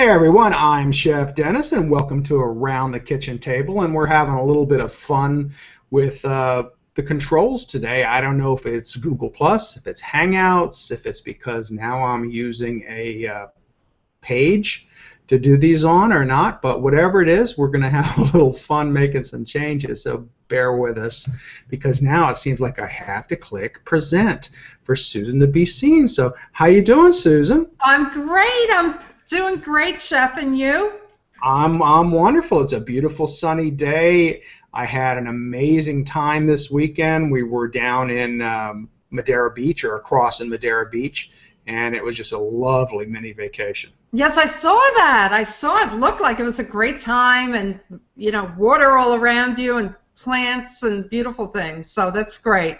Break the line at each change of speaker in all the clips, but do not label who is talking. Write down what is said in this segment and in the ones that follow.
Hey everyone, I'm Chef Dennis and welcome to Around the Kitchen Table, and we're having a little bit of fun with the controls today. I don't know if it's Google Plus, if it's Hangouts, if it's because now I'm using a page to do these on or not, but whatever it is, we're going to have a little fun making some changes, so bear with us because now it seems like I have to click present for Susan to be seen. So how you doing, Susan?
I'm great. I'm doing great, Chef, and you?
I'm wonderful. It's a beautiful sunny day. I had an amazing time this weekend. We were down in Madeira Beach, or across in Madeira Beach, and it was just a lovely mini vacation.
Yes, I saw that. I saw it. Looked like it was a great time, and water all around you, and plants and beautiful things. So that's great.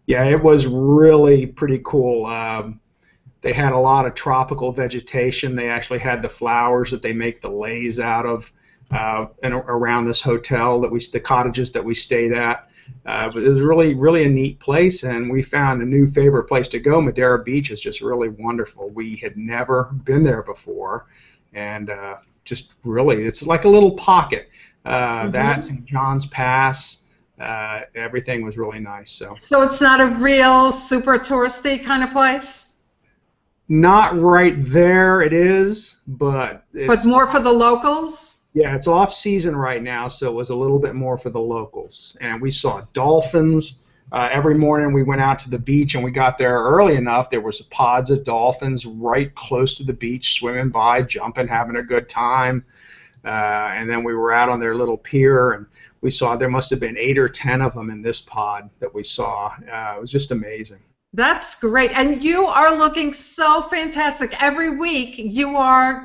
Yeah, it was really pretty cool. They had a lot of tropical vegetation. They actually had the flowers that they make the leis out of and around this hotel the cottages that we stayed at. But it was really a neat place, and we found a new favorite place to go. Madeira Beach is just really wonderful. We had never been there before, and just really, it's like a little pocket. That's St. John's Pass. Everything was really nice. So
it's not a real super touristy kind of place?
Not right there, it is, but it's
more for the locals?
Yeah, it's off season right now, so it was a little bit more for the locals. And we saw dolphins. Every morning we went out to the beach, and we got there early enough. There was pods of dolphins right close to the beach, swimming by, jumping, having a good time. And then we were out on their little pier, and we saw there must have been 8 or 10 of them in this pod that we saw. It was just amazing.
That's great, and you are looking so fantastic. Every week you are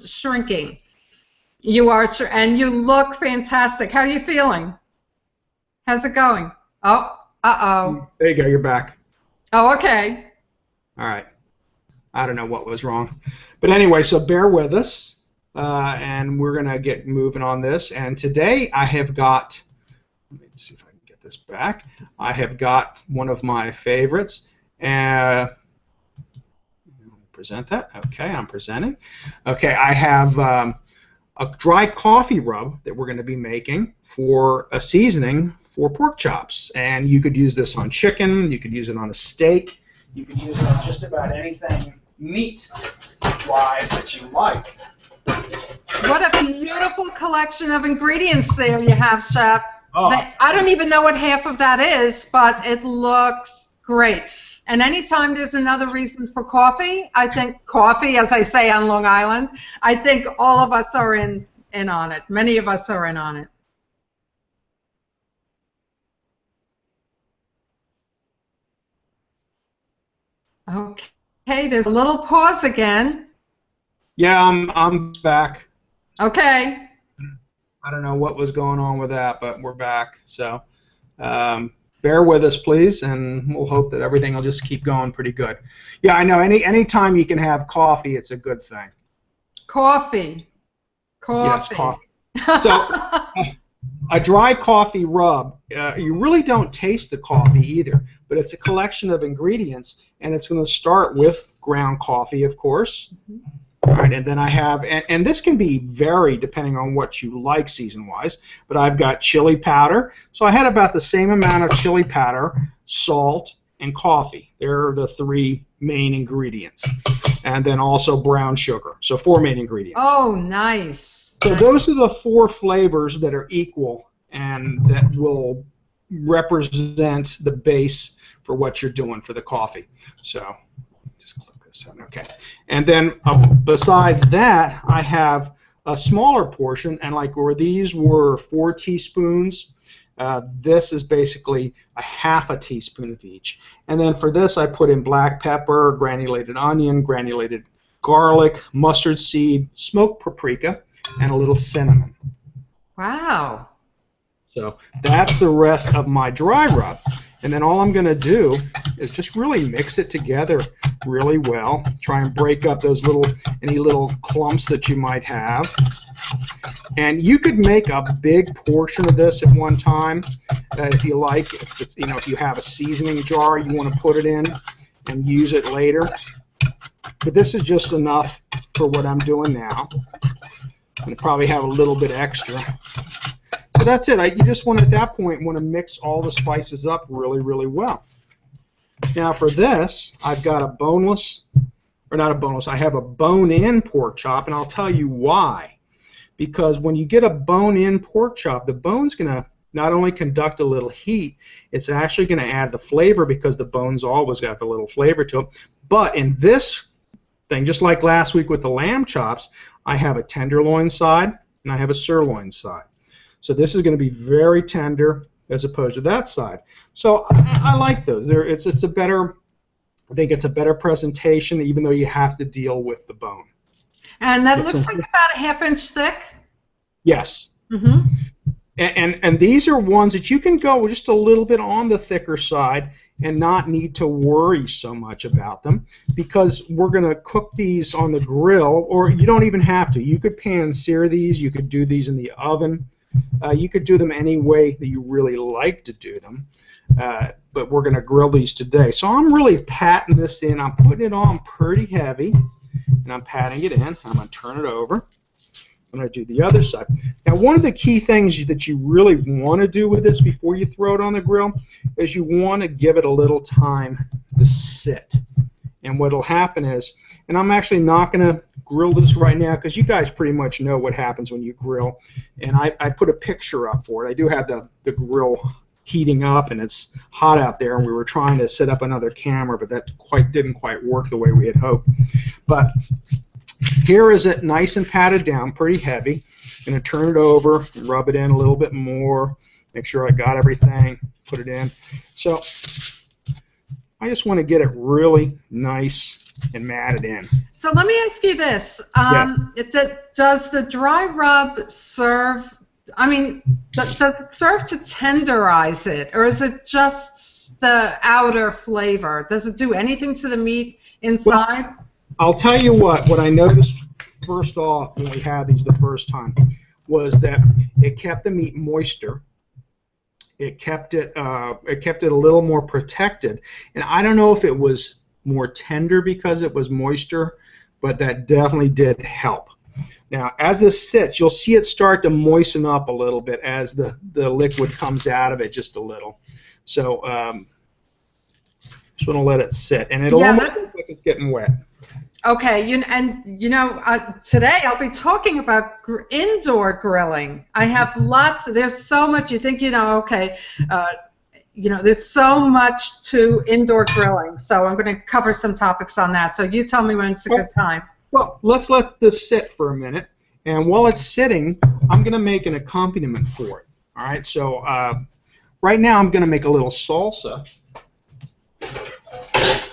shrinking. You are, and you look fantastic. How are you feeling? How's it going? Oh,
There you go. You're back.
Oh, okay.
All right. I don't know what was wrong, but anyway, so bear with us, and we're gonna get moving on this. And today I have got. Let me see if I can get this back. I have got one of my favorites. Present that. Okay, I'm presenting. Okay, I have a dry coffee rub that we're going to be making for a seasoning for pork chops. And you could use this on chicken, you could use it on a steak, you could use it on just about anything meat-wise that you like.
What a beautiful collection of ingredients there you have, Chef. Oh. I don't even know what half of that is, but it looks great. And anytime there's another reason for coffee, I think coffee, as I say on Long Island, I think all of us are in on it. Many of us are in on it. Okay, there's a little pause again.
Yeah, I'm back.
Okay.
I don't know what was going on with that, but we're back. So bear with us, please, and we'll hope that everything will just keep going pretty good. Yeah, I know. Any time you can have coffee, it's a good thing.
Coffee.
Yes, coffee. So a dry coffee rub, you really don't taste the coffee either, but it's a collection of ingredients, and it's going to start with ground coffee, of course. All right, and then I have, and this can be varied depending on what you like season-wise, but I've got chili powder. So I had about the same amount of chili powder, salt, and coffee. They're the 3 main ingredients. And then also brown sugar. So 4 main ingredients.
Oh, nice.
So those are the 4 flavors that are equal and that will represent the base for what you're doing for the coffee. So just click this on. Okay. And then besides that, I have a smaller portion, and like where these were 4 teaspoons, this is basically a half a teaspoon of each. And then for this, I put in black pepper, granulated onion, granulated garlic, mustard seed, smoked paprika, and a little cinnamon.
Wow.
So that's the rest of my dry rub. And then all I'm going to do is just really mix it together really well. Try and break up those any little clumps that you might have. And you could make a big portion of this at one time if you like. If you have a seasoning jar you want to put it in and use it later. But this is just enough for what I'm doing now. I'm going to probably have a little bit extra. So that's it. You just want, at that point, want to mix all the spices up really, really well. Now for this, I've got a boneless, or not a boneless, I have a bone-in pork chop, and I'll tell you why. Because when you get a bone-in pork chop, the bone's going to not only conduct a little heat, it's actually going to add the flavor, because the bone's always got the little flavor to it. But in this thing, just like last week with the lamb chops, I have a tenderloin side and I have a sirloin side. So this is going to be very tender as opposed to that side. So I like those. It's a better, I think it's a better presentation, even though you have to deal with the bone.
And that looks like about a ½ inch thick?
Yes.
Mm-hmm.
And these are ones that you can go just a little bit on the thicker side and not need to worry so much about them, because we're going to cook these on the grill, or you don't even have to. You could pan sear these. You could do these in the oven. You could do them any way that you really like to do them, but we're going to grill these today. So I'm really patting this in. I'm putting it on pretty heavy, and I'm patting it in. I'm going to turn it over. I'm going to do the other side. Now, one of the key things that you really want to do with this before you throw it on the grill is you want to give it a little time to sit. And what will happen is, and I'm actually not going to grill this right now because you guys pretty much know what happens when you grill. And I put a picture up for it. I do have the grill heating up, and it's hot out there, and we were trying to set up another camera, but that didn't quite work the way we had hoped. But here is it, nice and patted down, pretty heavy. I'm going to turn it over, rub it in a little bit more, make sure I got everything, put it in. So I just want to get it really nice and matted in.
So let me ask you this. Yes. Does the dry rub serve, I mean, does it serve to tenderize it, or is it just the outer flavor? Does it do anything to the meat inside?
Well, I'll tell you what I noticed first off when we had these the first time was that it kept the meat moister. It kept it a little more protected, and I don't know if it was more tender because it was moister, but that definitely did help. Now, as this sits, you'll see it start to moisten up a little bit as the liquid comes out of it just a little. So just want to let it sit, and it'll almost look like it's getting wet.
Okay, today I'll be talking about indoor grilling. I have lots. There's so much. You think, there's so much to indoor grilling. So I'm going to cover some topics on that. So you tell me when it's a good time.
Well, let's let this sit for a minute. And while it's sitting, I'm going to make an accompaniment for it. All right. So right now I'm going to make a little salsa.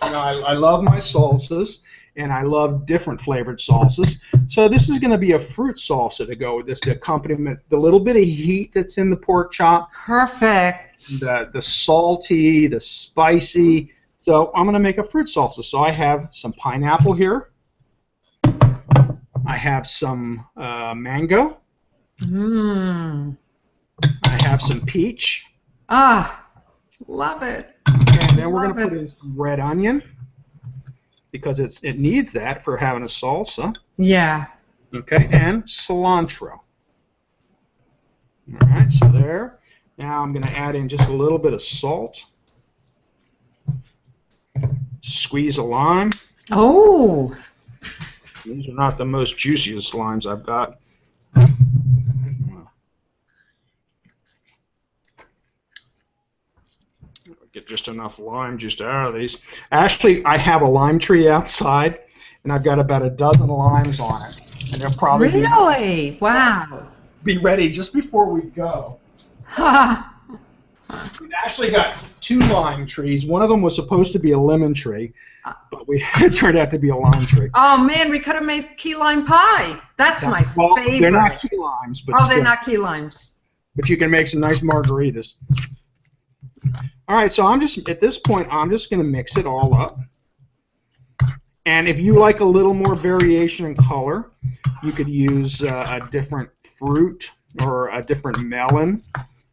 I love my salsas, and I love different flavored salsas. So this is going to be a fruit salsa to go with this, the accompaniment, the little bit of heat that's in the pork chop.
Perfect.
The salty, the spicy. So I'm going to make a fruit salsa. So I have some pineapple here. I have some mango. I have some peach.
Ah, love it.
And then we're going to put in some red onion, because it needs that for having a salsa.
Yeah.
Okay, and cilantro. All right, so there. Now I'm going to add in just a little bit of salt. Squeeze a lime.
Oh.
These are not the most juiciest limes I've got. Get just enough lime juice out of these. Actually, I have a lime tree outside, and I've got about a dozen limes on it. And they'll probably be ready just before we go. We've actually got 2 lime trees. One of them was supposed to be a lemon tree, but it turned out to be a lime tree.
Oh, man, we could have made key lime pie. That's my favorite.
They're not key limes. But
they're not key limes.
But you can make some nice margaritas. All right, so at this point, I'm just going to mix it all up. And if you like a little more variation in color, you could use a different fruit or a different melon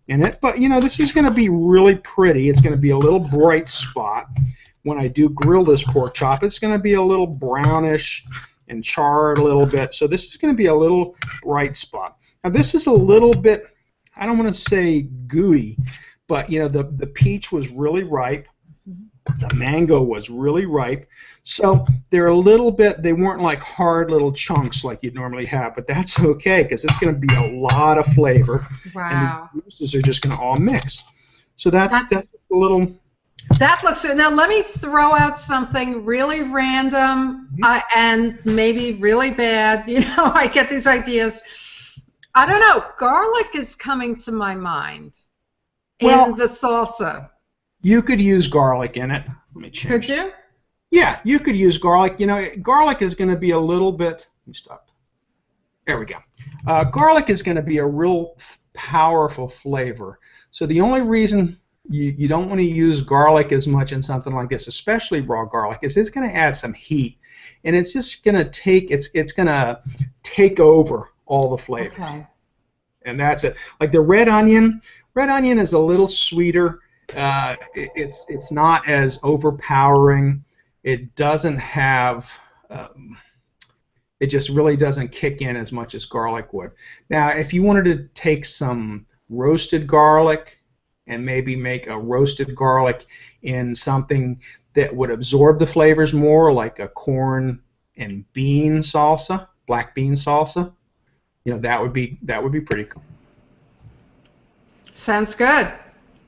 in it. But, this is going to be really pretty. It's going to be a little bright spot. When I do grill this pork chop, it's going to be a little brownish and char it a little bit. So this is going to be a little bright spot. Now this is a little bit, I don't want to say gooey, but you know, the peach was really ripe. The mango was really ripe. So they're a little bit, they weren't like hard little chunks like you'd normally have, but that's okay because it's going to be a lot of flavor.
Wow.
And the juices are just going to all mix. So that's a little...
That looks good. Now let me throw out something really random and maybe really bad. You know, I get these ideas. I don't know. Garlic is coming to my mind in the salsa.
You could use garlic in it. Let me change.
Could you?
Yeah, you could use garlic. You know, garlic is going to be a little bit... Let me stop. There we go. Garlic is going to be a real powerful flavor. So the only reason you don't want to use garlic as much in something like this, especially raw garlic, is it's going to add some heat, and it's just going to it's going to take over all the flavor.
Okay.
And that's it. Like the red onion is a little sweeter. It's not as overpowering. It doesn't have. It just really doesn't kick in as much as garlic would. Now, if you wanted to take some roasted garlic and maybe make a roasted garlic in something that would absorb the flavors more, like a corn and bean salsa, black bean salsa, you know, that would be pretty cool.
Sounds good.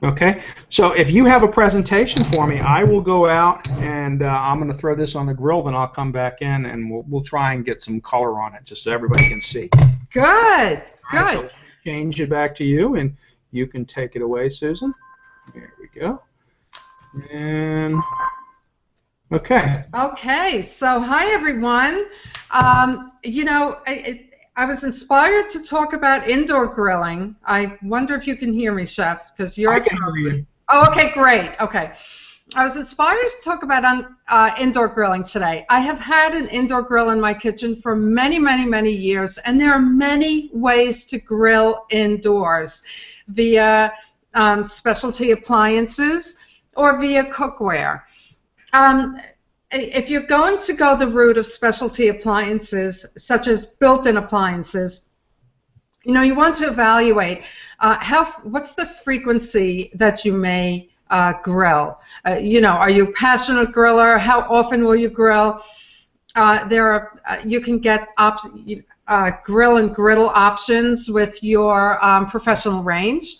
Okay, so if you have a presentation for me, I will go out and I'm going to throw this on the grill, then I'll come back in and we'll try and get some color on it just so everybody can see.
Good. Good.
Right, so change it back to you, and you can take it away, Susan. There we go. And okay.
Okay, so hi everyone. You know, I was inspired to talk about indoor grilling. I wonder if you can hear me, Chef, because you're...
I can hear you.
Oh, okay, great. Okay. I was inspired to talk about indoor grilling today. I have had an indoor grill in my kitchen for many, many, many years, and there are many ways to grill indoors via specialty appliances or via cookware. If you're going to go the route of specialty appliances, such as built-in appliances, you know, you want to evaluate what's the frequency that you may grill. You know, are you a passionate griller? How often will you grill? You can get grill and griddle options with your professional range.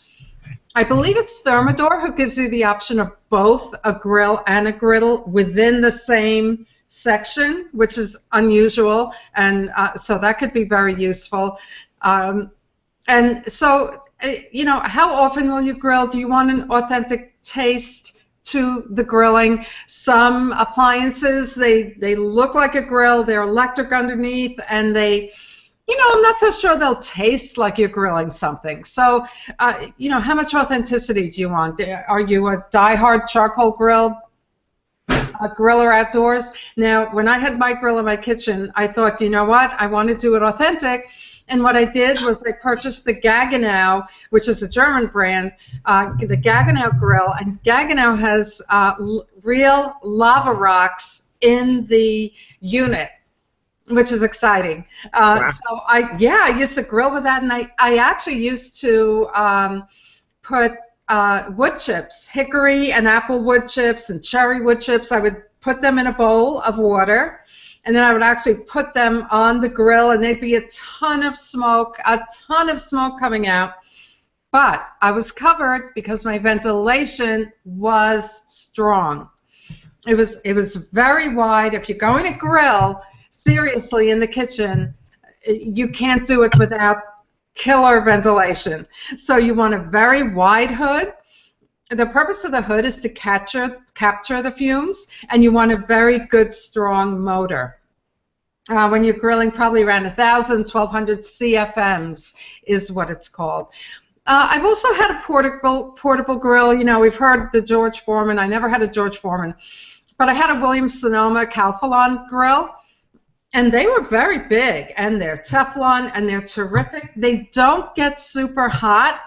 I believe it's Thermador who gives you the option of both a grill and a griddle within the same section, which is unusual, and so that could be very useful. And so, you know, how often will you grill? Do you want an authentic taste to the grilling? Some appliances, they look like a grill, they're electric underneath, and they... You know, I'm not so sure they'll taste like you're grilling something. So, you know, how much authenticity do you want? Are you a die-hard charcoal grill, a griller outdoors? Now, when I had my grill in my kitchen, I thought, you know what? I want to do it authentic. And what I did was I purchased the Gaggenau, which is a German brand, the Gaggenau grill. And Gaggenau has real lava rocks in the unit, which is exciting.
Wow.
So I used to grill with that, and I actually used to put wood chips, hickory and apple wood chips and cherry wood chips. I would put them in a bowl of water, and then I would actually put them on the grill, and there'd be a ton of smoke coming out. But I was covered because my ventilation was strong. It was very wide. If you're going to grill seriously in the kitchen, you can't do it without killer ventilation. So you want a very wide hood. The purpose of the hood is to capture the fumes, and you want a very good strong motor. When you're grilling, probably around 1,000, 1,200 CFMs is what it's called. I've also had a portable grill. You know, we've heard the George Foreman. I never had a George Foreman, but I had a Williams-Sonoma Calphalon grill. And they were very big, and they're Teflon, and they're terrific. They don't get super hot,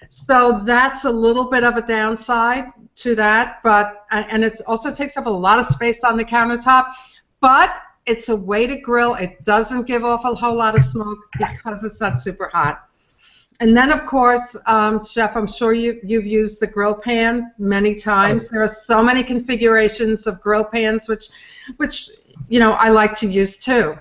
so that's a little bit of a downside to that. But and it also takes up a lot of space on the countertop. But it's a way to grill. It doesn't give off a whole lot of smoke because it's not super hot. And then, of course, Chef, I'm sure you've used the grill pan many times. There are so many configurations of grill pans, which I like to use too.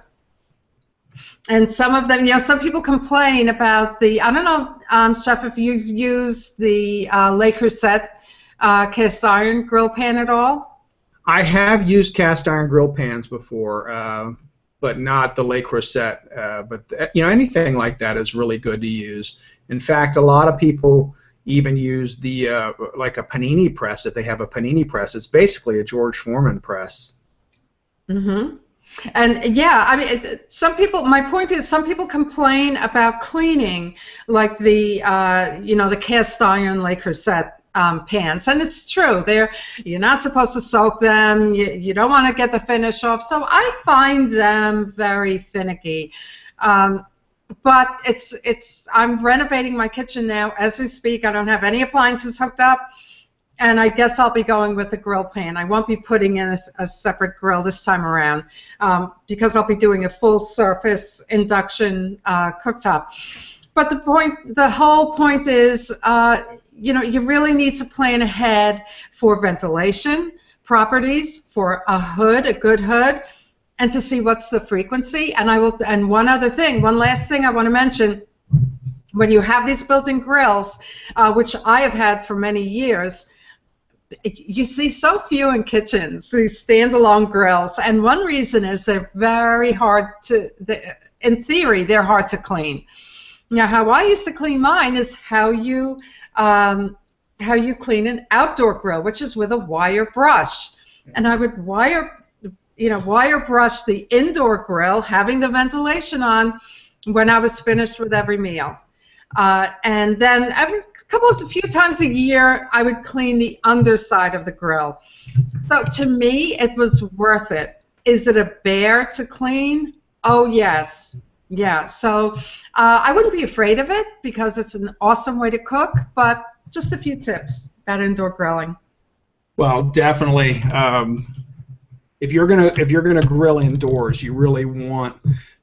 And some of them, some people complain about I don't know, Chef, if you've used the Le Creuset cast iron grill pan at all?
I have used cast iron grill pans before, but not the Le Creuset. But anything like that is really good to use. In fact, a lot of people even use the like a panini press. If they have a panini press, it's basically a George Foreman press.
Mm-hmm. And yeah, I mean, some people. My point is, some people complain about cleaning, like the the cast iron Le Creuset pans, and it's true. You're not supposed to soak them. You don't want to get the finish off. So I find them very finicky. But I'm renovating my kitchen now as we speak. I don't have any appliances hooked up. And I guess I'll be going with the grill pan. I won't be putting in a separate grill this time around because I'll be doing a full surface induction cooktop. But the whole point is, you really need to plan ahead for ventilation properties, for a good hood, and to see what's the frequency. And one last thing I want to mention. When you have these built-in grills, which I have had for many years, you see so few in kitchens, these standalone grills, and one reason is they're very hard in theory, they're hard to clean. Now, how I used to clean mine is how you clean an outdoor grill, which is with a wire brush. And I would wire brush the indoor grill, having the ventilation on when I was finished with every meal. And then a few times a year, I would clean the underside of the grill. So to me, it was worth it. Is it a bear to clean? Oh, yes. Yeah, so I wouldn't be afraid of it because it's an awesome way to cook, but just a few tips about indoor grilling.
Well, definitely. If you're gonna grill indoors, you really want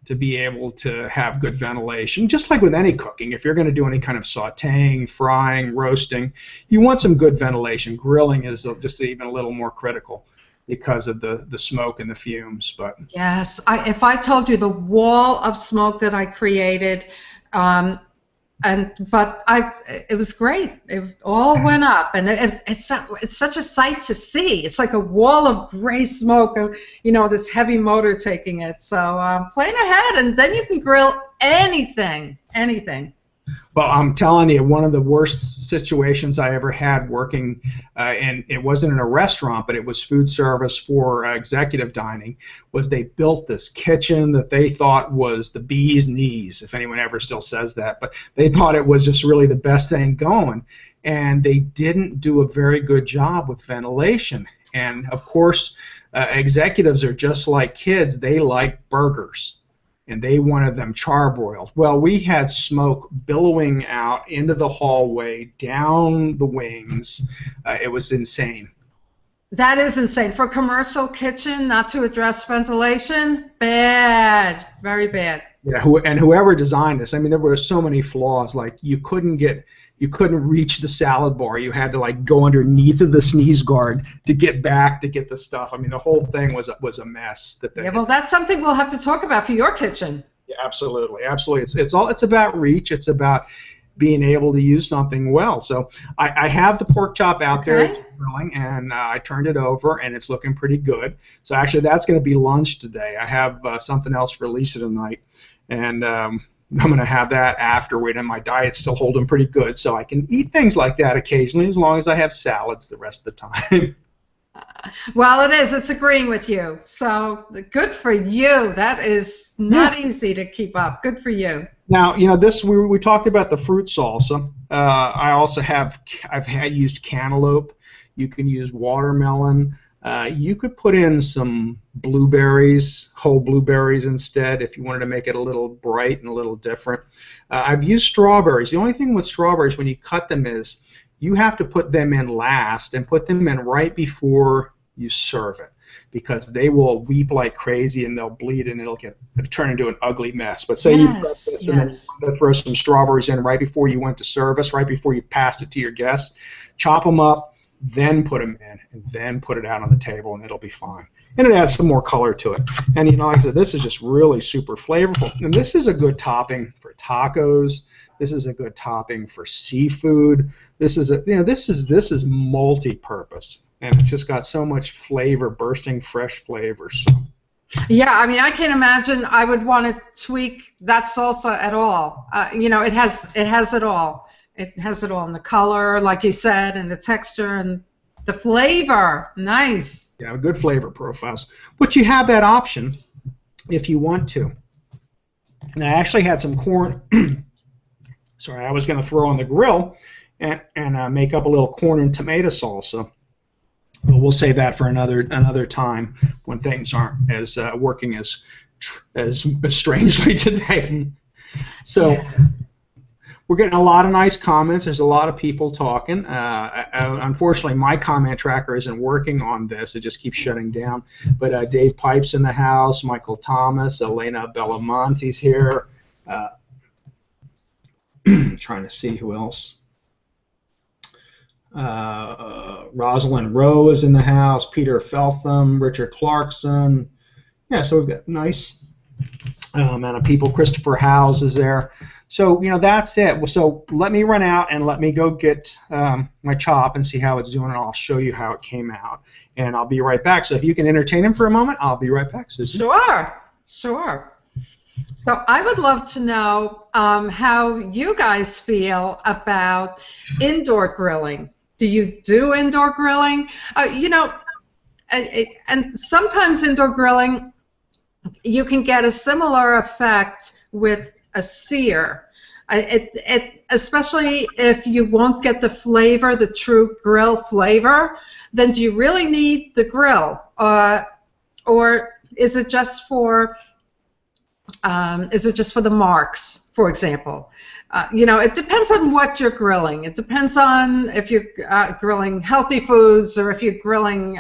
to be able to have good ventilation. Just like with any cooking, if you're going to do any kind of sautéing, frying, roasting, you want some good ventilation. Grilling is just even a little more critical because of the smoke and the fumes. But
yes, if I told you the wall of smoke that I created, it was great. It all went up, and it's such a sight to see. It's like a wall of gray smoke, this heavy motor taking it. So plan ahead, and then you can grill anything.
Well, I'm telling you, one of the worst situations I ever had working, and it wasn't in a restaurant, but it was food service for executive dining, was they built this kitchen that they thought was the bee's knees, if anyone ever still says that, but they thought it was just really the best thing going, and they didn't do a very good job with ventilation. And, of course, executives are just like kids. They like burgers. And they wanted them charbroiled. Well, we had smoke billowing out into the hallway, down the wings. It was insane.
That is insane. For a commercial kitchen, not to address ventilation, bad, very bad.
Yeah, and whoever designed this, I mean, there were so many flaws. Like you couldn't reach the salad bar. You had to go underneath of the sneeze guard to get back to get the stuff. I mean, the whole thing was a mess.
Well, that's something we'll have to talk about for your kitchen.
Yeah, absolutely. It's about reach. It's about being able to use something well. So I have the pork chop out there. It's grilling, and I turned it over, and it's looking pretty good. So actually, that's going to be lunch today. I have something else for Lisa tonight, and I'm going to have that afterward, and my diet's still holding pretty good, so I can eat things like that occasionally as long as I have salads the rest of the time.
Well, it is. It's agreeing with you. So good for you. That is not easy to keep up. Good for you.
Now, we talked about the fruit salsa. I also I've used cantaloupe. You can use watermelon. You could put in some blueberries, whole blueberries instead, if you wanted to make it a little bright and a little different. I've used strawberries. The only thing with strawberries when you cut them is you have to put them in last and put them in right before you serve it. because they will weep like crazy and they'll bleed and it'll turn into an ugly mess. But say you prep this and then you want to throw some strawberries in right before you went to service, right before you passed it to your guests, chop them up, then put them in, and then put it out on the table, and it'll be fine. And it adds some more color to it. And like I said, this is just really super flavorful. And this is a good topping for tacos. This is a good topping for seafood. This is this is multi-purpose, and it's just got so much flavor, bursting fresh flavors. So.
Yeah, I mean, I can't imagine I would want to tweak that salsa at all. It has it all. It has it all in the color, like you said, and the texture and the flavor. Nice.
Yeah, good flavor profiles. But you have that option if you want to. And I actually had some corn. Sorry, I was going to throw on the grill and make up a little corn and tomato salsa. But we'll save that for another time when things aren't as working as strangely today. So. Yeah. We're getting a lot of nice comments. There's a lot of people talking. Unfortunately, my comment tracker isn't working on this. It just keeps shutting down. But Dave Pipe's in the house. Michael Thomas. Elena Bellamonte's here. Trying to see who else. Rosalind Rowe is in the house. Peter Feltham. Richard Clarkson. Yeah, so we've got nice amount of people. Christopher Howes is there. So, that's it. So let me run out and let me go get my chop and see how it's doing, and I'll show you how it came out. And I'll be right back. So if you can entertain him for a moment, I'll be right back, Susan.
Sure. So I would love to know how you guys feel about indoor grilling. Do you do indoor grilling? And sometimes indoor grilling, you can get a similar effect with a sear. Especially if you won't get the flavor, the true grill flavor, then do you really need the grill, or is it just for the marks, for example? It depends on what you're grilling. It depends on if you're grilling healthy foods or if you're grilling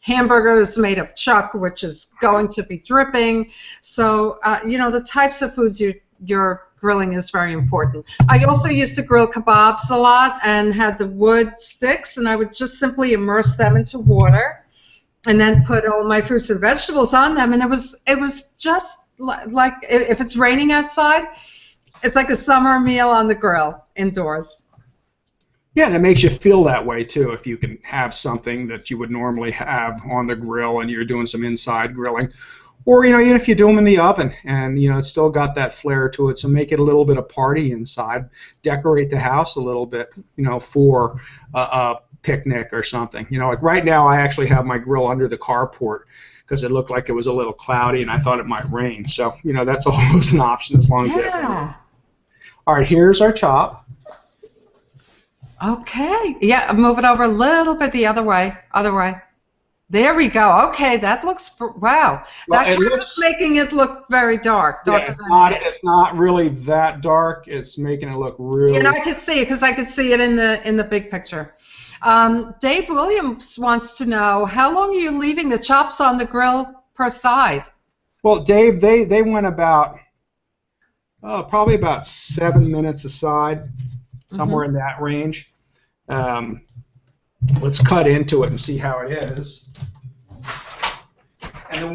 hamburgers made of chuck, which is going to be dripping. So, the types of foods you're grilling is very important. I also used to grill kebabs a lot and had the wood sticks, and I would just simply immerse them into water and then put all my fruits and vegetables on them, and it was just like if it's raining outside, it's like a summer meal on the grill indoors.
Yeah, and it makes you feel that way too if you can have something that you would normally have on the grill and you're doing some inside grilling. Or, even if you do them in the oven and, it's still got that flair to it, so make it a little bit of party inside. Decorate the house a little bit, for a picnic or something. Like right now I actually have my grill under the carport because it looked like it was a little cloudy and I thought it might rain. So, that's always an option as long as you have it. All right, here's our chop.
Okay. Yeah, move it over a little bit the other way. There we go. Okay, that looks, wow.
Well,
that kind of making it look very dark.
Yeah, it's not really that dark. It's making it look really.
I could see it because I could see it in the big picture. Dave Williams wants to know, how long are you leaving the chops on the grill per side?
Well, Dave, they went about, probably about 7 minutes a side, somewhere in that range. Let's cut into it and see how it is. And the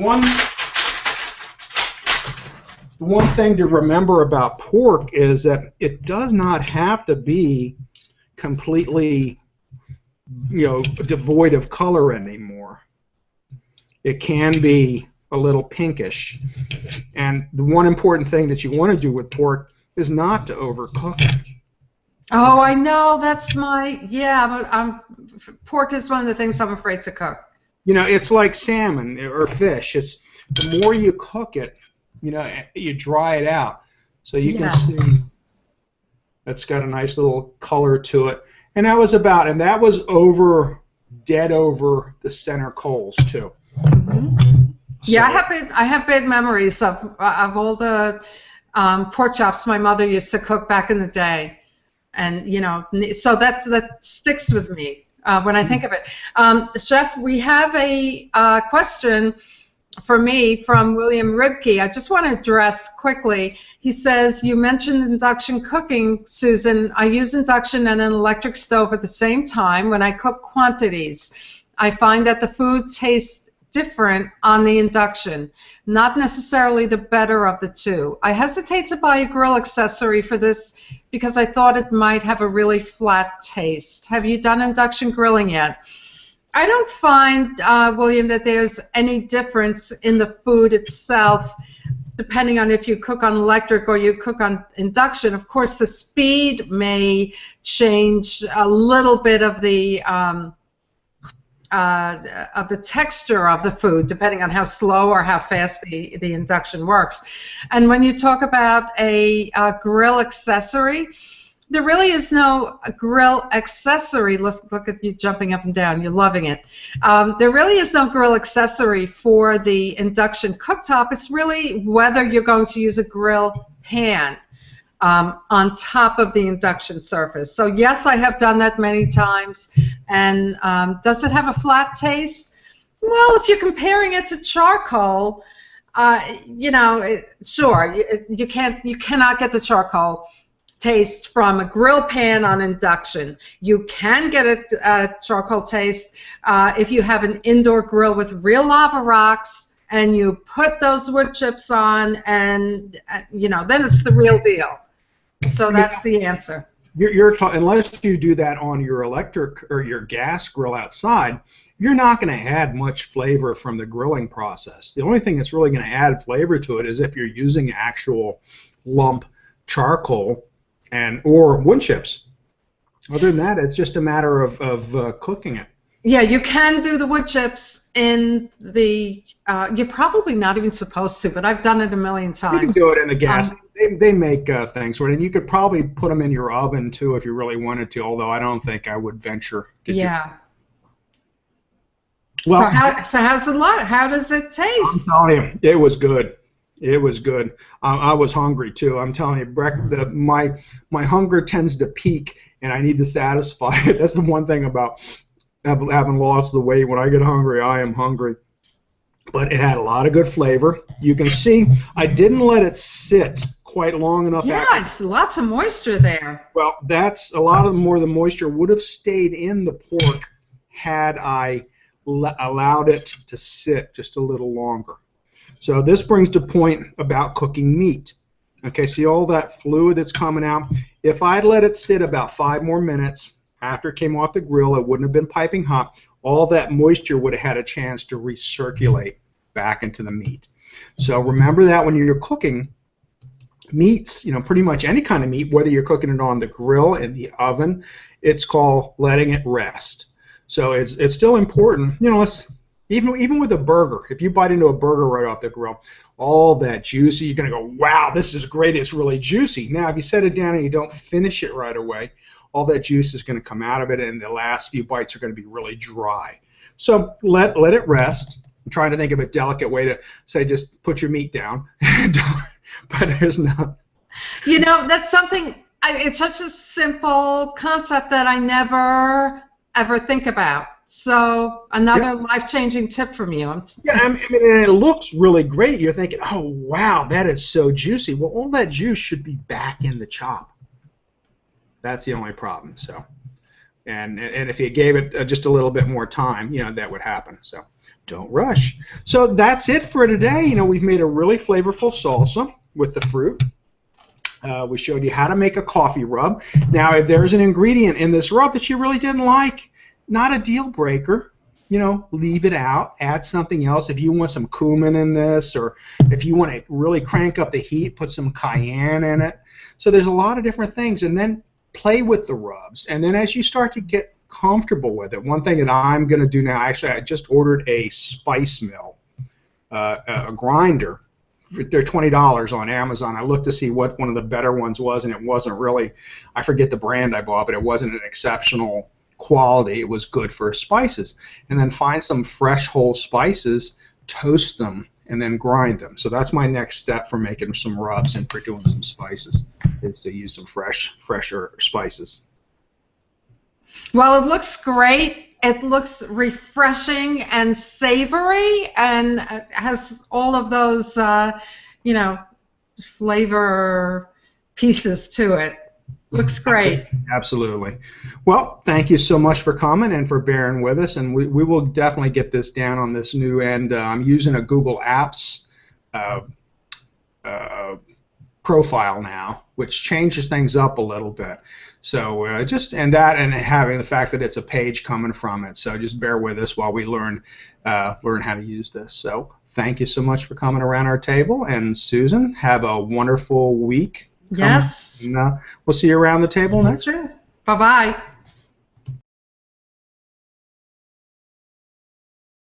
one thing to remember about pork is that it does not have to be completely, devoid of color anymore. It can be a little pinkish. And the one important thing that you want to do with pork is not to overcook it.
Oh, I know. That's but pork is one of the things I'm afraid to cook.
It's like salmon or fish. It's the more you cook it, you dry it out. So you can see that's got a nice little color to it. And that was dead over the center coals too.
Mm-hmm. So, yeah, I have bad memories of all the pork chops my mother used to cook back in the day. And so that sticks with me. when I think of it. Chef, we have a question for me from William Ribke. I just want to address quickly. He says, you mentioned induction cooking, Susan. I use induction and an electric stove at the same time when I cook quantities. I find that the food tastes different on the induction, not necessarily the better of the two. I hesitate to buy a grill accessory for this because I thought it might have a really flat taste. Have you done induction grilling yet? I don't find, William, that there's any difference in the food itself depending on if you cook on electric or you cook on induction. Of course, the speed may change a little bit of the texture of the food, depending on how slow or how fast the induction works. And when you talk about a grill accessory, there really is no grill accessory. Look at you jumping up and down. You're loving it. There really is no grill accessory for the induction cooktop. It's really whether you're going to use a grill pan on top of the induction surface. So yes, I have done that many times. And does it have a flat taste? Well, if you're comparing it to charcoal, sure, you cannot get the charcoal taste from a grill pan on induction. You can get a charcoal taste if you have an indoor grill with real lava rocks and you put those wood chips on, and then it's the real deal. So that's the answer.
Unless you do that on your electric or your gas grill outside, you're not going to add much flavor from the grilling process. The only thing that's really going to add flavor to it is if you're using actual lump charcoal or wood chips. Other than that, it's just a matter of cooking it.
Yeah, you can do the wood chips in the. You're probably not even supposed to, but I've done it a million times.
You can do it in the gas. They make things for it, and you could probably put them in your oven too if you really wanted to. Although I don't think I would venture to.
Yeah. Well, so how's it look? How does it taste?
I'm telling you, it was good. It was good. I was hungry too. I'm telling you, my hunger tends to peak, and I need to satisfy it. That's the one thing about having lost the weight. When I get hungry, I am hungry. But it had a lot of good flavor. You can see I didn't let it sit quite long enough.
Yeah, it's lots of moisture there.
Well, that's a lot more of the moisture would have stayed in the pork had I allowed it to sit just a little longer. So this brings to point about cooking meat. Okay, see all that fluid that's coming out? If I'd let it sit about 5 more minutes after it came off the grill, it wouldn't have been piping hot. All that moisture would have had a chance to recirculate back into the meat. So remember that when you're cooking meats, pretty much any kind of meat, whether you're cooking it on the grill, in the oven, it's called letting it rest. So it's still important. Even with a burger, if you bite into a burger right off the grill, all that juicy, you're going to go, wow, this is great, it's really juicy. Now, if you set it down and you don't finish it right away, all that juice is going to come out of it, and the last few bites are going to be really dry. So let it rest. I'm trying to think of a delicate way to say just put your meat down, but there's not.
That's something, it's such a simple concept that I never ever think about. So another life-changing tip from you.
Yeah, and it looks really great. You're thinking, oh, wow, that is so juicy. Well, all that juice should be back in the chop. That's the only problem. So, and if you gave it just a little bit more time, that would happen. So don't rush. So that's it for today. We've made a really flavorful salsa with the fruit. We showed you how to make a coffee rub. Now, if there's an ingredient in this rub that you really didn't like, not a deal breaker. Leave it out. Add something else. If you want some cumin in this, or if you want to really crank up the heat, put some cayenne in it. So there's a lot of different things. And then play with the rubs. And then as you start to get comfortable with it, one thing that I'm going to do now, actually, I just ordered a spice mill, a grinder. They're $20 on Amazon. I looked to see what one of the better ones was, and it wasn't really, I forget the brand I bought, but it wasn't an exceptional quality. It was good for spices. And then find some fresh whole spices, toast them, and then grind them. So that's my next step for making some rubs and for doing some spices, is to use some fresher spices.
Well, it looks great. It looks refreshing and savory, and has all of those, you know, flavor pieces to it. Looks great.
Absolutely. Well, thank you so much for coming and for bearing with us, and we will definitely get this down on this new end. I'm using a Google Apps profile now, which changes things up a little bit. So and having the fact that it's a page coming from it. So just bear with us while we learn how to use this. So thank you so much for coming around our table, and Susan, have a wonderful week.
Yes.
And, we'll see you around the table next.
Bye-bye.